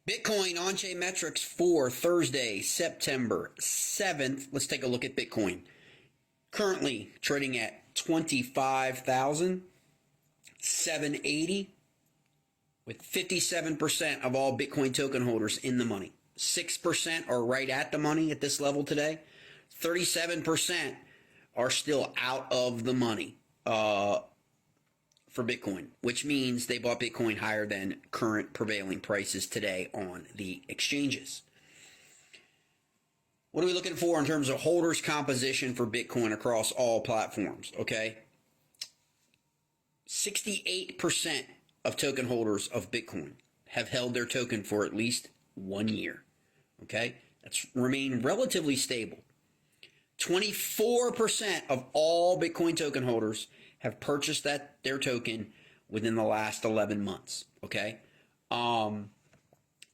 Bitcoin on-chain metrics for Thursday, September 7th. Let's take a look at Bitcoin. Currently trading at 25,780 with 57% of all Bitcoin token holders in the money. 6% are right at the money at this level today. 37% are still out of the money for Bitcoin, which means they bought Bitcoin higher than current prevailing prices today on the exchanges. What are we looking for in terms of holders composition for Bitcoin across all platforms? Okay. 68% of token holders of Bitcoin have held their token for at least 1 year. Okay. That's remained relatively stable. 24% of all Bitcoin token holders have purchased their token within the last 11 months. Okay. And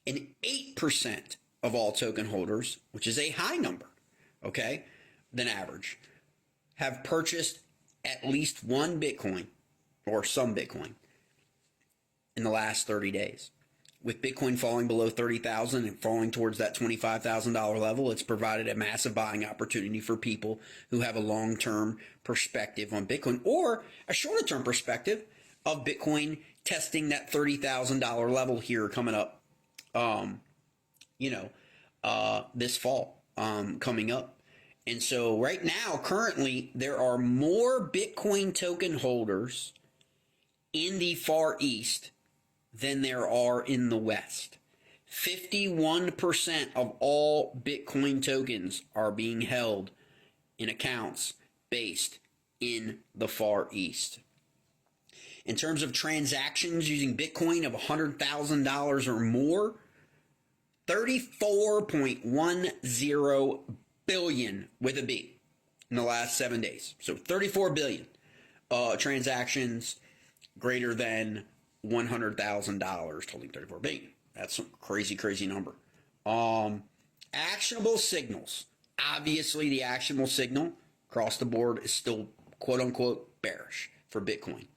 8% of all token holders, which is a high number, okay, than average, have purchased at least one Bitcoin or some Bitcoin in the last 30 days. With Bitcoin falling below 30,000 and falling towards that $25,000 level, it's provided a massive buying opportunity for people who have a long-term perspective on Bitcoin or a shorter-term perspective of Bitcoin testing that $30,000 level here coming up, this fall, coming up. And so right now, currently, there are more Bitcoin token holders in the Far East than there are in the West. 51% of all Bitcoin tokens are being held in accounts based in the Far East. In terms of transactions using Bitcoin of $100,000 or more, 34.10 billion with a B in the last 7 days. So 34 billion transactions greater than $100,000 totaling 34 billion. That's some crazy number. Actionable signals. Obviously, the actionable signal across the board is still quote unquote bearish for Bitcoin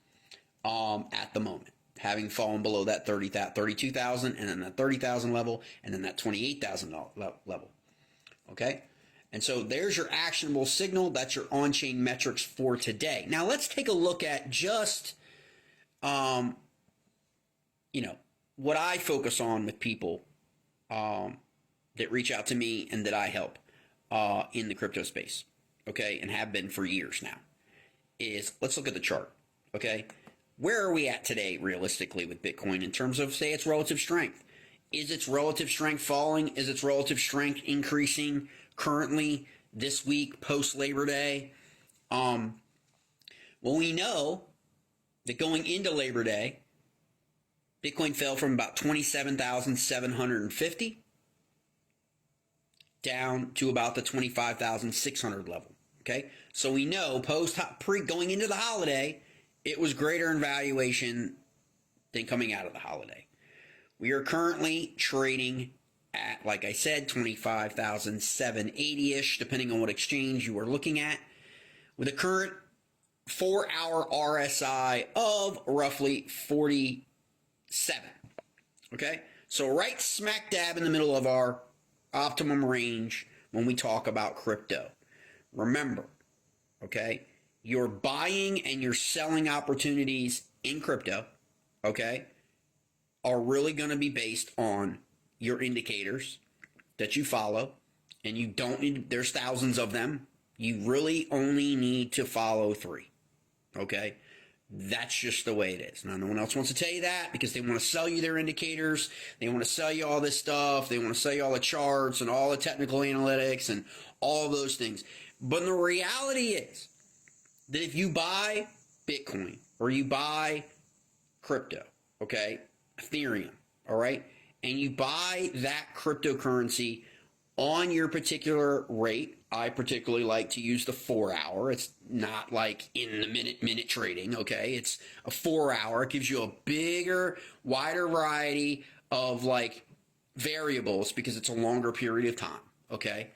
at the moment, having fallen below that 32,000 and then that 30,000 level and then that 28,000 level. Okay. And so there's your actionable signal. That's your on-chain metrics for today. Now let's take a look at just what I focus on with people that reach out to me and that I help in the crypto space, okay, and have been for years now, is let's look at the chart, okay? Where are we at today, realistically, with Bitcoin in terms of, say, its relative strength? Is its relative strength falling? Is its relative strength increasing currently this week, post-Labor Day? Well, we know that going into Labor Day, Bitcoin fell from about 27,750 down to about the 25,600 level. Okay, so we know going into the holiday, it was greater in valuation than coming out of the holiday. We are currently trading at, like I said, 25,780-ish, depending on what exchange you are looking at, with a current 4-hour RSI of roughly 47. Okay, so right smack dab in the middle of our optimum range when we talk about crypto. Remember, okay, your buying and your selling opportunities in crypto, okay, are really going to be based on your indicators that you follow, and you don't need, there's thousands of them. You really only need to follow 3, okay? That's just the way it is. Now, no one else wants to tell you that because they want to sell you their indicators. They want to sell you all this stuff. They want to sell you all the charts and all the technical analytics and all of those things. But the reality is that if you buy Bitcoin or you buy crypto, okay, Ethereum, all right, and you buy that cryptocurrency on your particular rate, I particularly like to use the 4-hour. It's not like in the minute trading, okay? It's a 4-hour. It gives you a bigger, wider variety of like variables because it's a longer period of time, okay?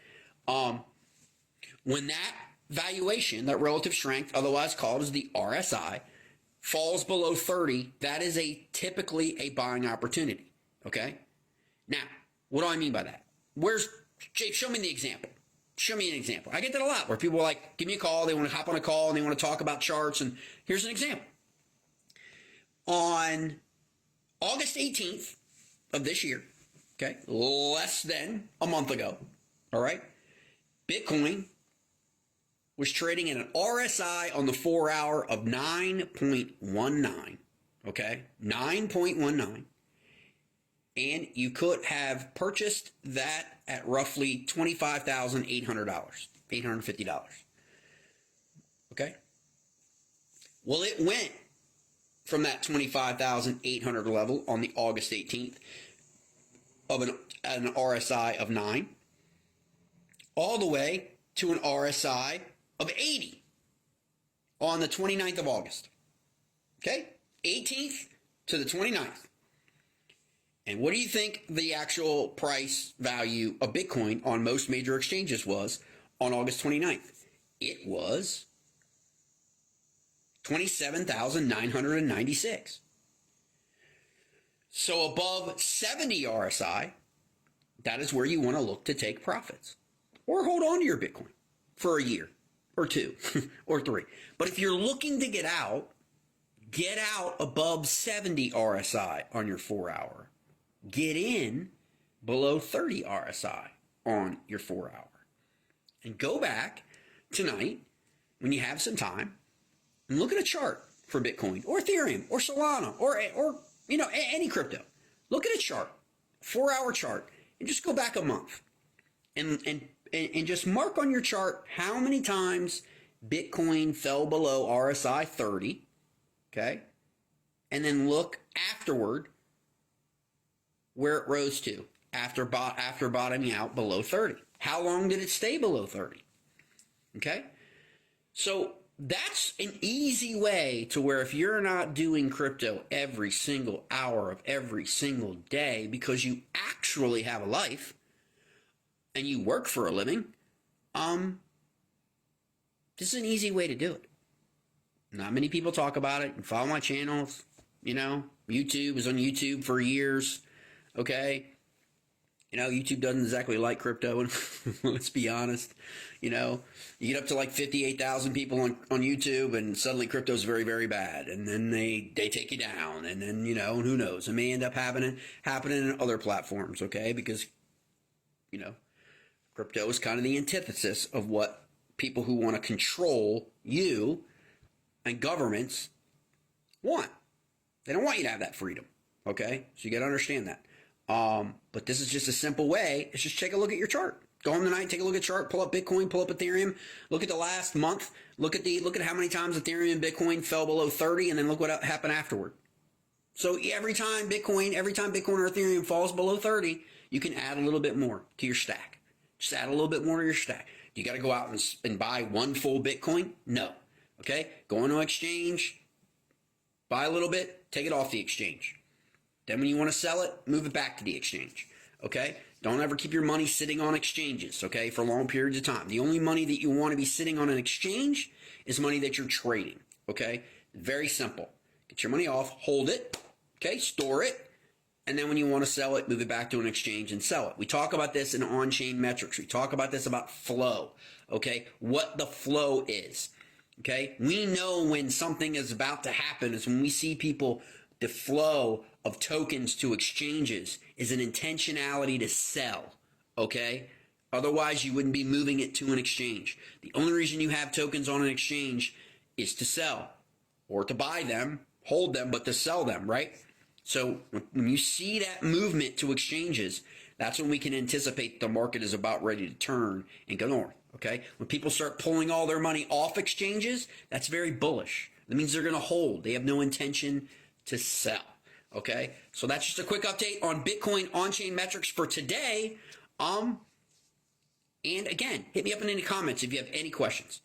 When that valuation, that relative strength, otherwise called as the RSI, falls below 30, that is typically a buying opportunity, okay? Now, what do I mean by that? Jake, show me the example. Show me an example. I get that a lot where people are like, give me a call, they want to hop on a call, and they want to talk about charts, and here's an example. On August 18th of this year, okay, less than a month ago, all right, Bitcoin was trading at an RSI on the 4-hour of 9.19, okay, 9.19, and you could have purchased that at roughly $25,800, $850, okay? Well, it went from that 25,800 level on the August 18th of an RSI of 9 all the way to an RSI of 80 on the 29th of August. Okay? 18th to the 29th. And what do you think the actual price value of Bitcoin on most major exchanges was on August 29th? It was $27,996. So above 70 RSI, that is where you want to look to take profits or hold on to your Bitcoin for a year or two or three. But if you're looking to get out above 70 RSI on your 4-hour. Get in below 30 RSI on your 4-hour. And go back tonight when you have some time and look at a chart for Bitcoin or Ethereum or Solana or any crypto. Look at a chart, 4-hour chart, and just go back a month and just mark on your chart how many times Bitcoin fell below RSI 30, okay? And then look afterward where it rose to after bottoming out below 30. How long did it stay below 30? Okay? So that's an easy way to where if you're not doing crypto every single hour of every single day because you actually have a life and you work for a living, this is an easy way to do it. Not many people talk about it. You follow my channels, YouTube is on YouTube for years. Okay, YouTube doesn't exactly like crypto, and let's be honest. You get up to like 58,000 people on YouTube, and suddenly crypto is very, very bad, and then they take you down, and then and who knows, it may end up happening in other platforms. Okay, because crypto is kind of the antithesis of what people who want to control you and governments want. They don't want you to have that freedom. Okay, so you got to understand that. But this is just a simple way. It's just take a look at your chart. Go home tonight, take a look at chart, pull up Bitcoin, pull up Ethereum, look at the last month, look at how many times Ethereum and Bitcoin fell below 30, and then look what happened afterward. So every time Bitcoin or Ethereum falls below 30, you can add a little bit more to your stack. Just add a little bit more to your stack. You got to go out and buy one full Bitcoin? No. Okay? Go on to exchange, buy a little bit, take it off the exchange. Then when you want to sell it, move it back to the exchange, okay? Don't ever keep your money sitting on exchanges, okay, for long periods of time. The only money that you want to be sitting on an exchange is money that you're trading, okay? Very simple. Get your money off, hold it, okay, store it, and then when you want to sell it, move it back to an exchange and sell it. We talk about this in on-chain metrics. We talk about this about flow, okay, what the flow is, okay? We know when something is about to happen is when we see people, the flow of tokens to exchanges is an intentionality to sell, okay? Otherwise, you wouldn't be moving it to an exchange. The only reason you have tokens on an exchange is to sell or to buy them, hold them, but to sell them, right? So when you see that movement to exchanges, that's when we can anticipate the market is about ready to turn and go north, okay? When people start pulling all their money off exchanges, that's very bullish. That means they're going to hold. They have no intention to sell. Okay, so that's just a quick update on Bitcoin on-chain metrics for today. And again, hit me up in any comments if you have any questions.